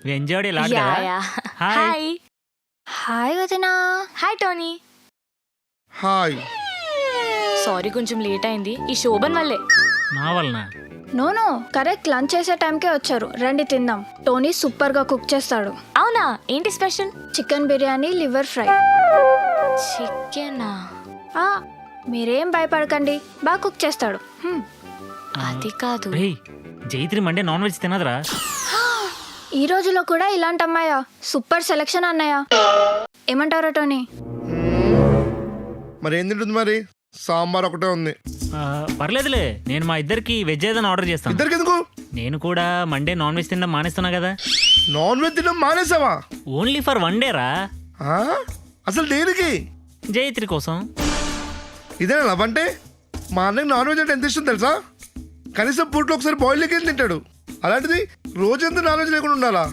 Enjoyed lot yeah కదా yeah hi hi hi వదినా. Hi Tony. Hi. Sorry కొంచెం late అయింది, ఈ శోభన్ వల్లే. నా వలన నో కరెక్ట్ లంచ్ చేసే టైంకే వచ్చారు. రండి తిందాం. టోనీ సూపర్ గా కుక్ చేస్తాడు. అవునా, ఏంటి special? Chicken biryani, liver fry. చికెనా? ఆ, మీరేం భయపడకండి, బాగా కుక్ చేస్తాడు. అది కాదు. రేయ్ జైత్రి మండే నాన్ వెజ్ తినదురా. ఈ రోజులో కూడా ఇలాంటి అమ్మాయా? సూపర్ సెలెక్షన్ అన్నయ్య. ఏమంటారా టోనీ? మరి ఏం తింటుంది మరి? సాంబార్ ఒకటే ఉంది. పర్లేదులే, నేను మా ఇద్దరికి వెజ్ ఏదైనా ఆర్డర్ చేస్తాను. ఇద్దరికి ఎందుకు? నేను కూడా మండే నాన్ వెజ్ తినడం మానేస్తున్నా కదా. నాన్ వెజ్ తినడం మానేసావా? ఓన్లీ ఫర్ వన్ డే రా. ఆ? అసలు దేనికి? జైత్రి కోసం. ఇదేనా లవ్ అంటే? మా అన్నకి నాన్ వెజ్ అంటే ఎంత ఇష్టం తెలుసా? కనీసం పూట్లో ఒకసారి బాయిల్ లెక్క తింటాడు. అలాంటిది రోజంతా నాన్ వెజ్ లేకుండా ఉండాలా?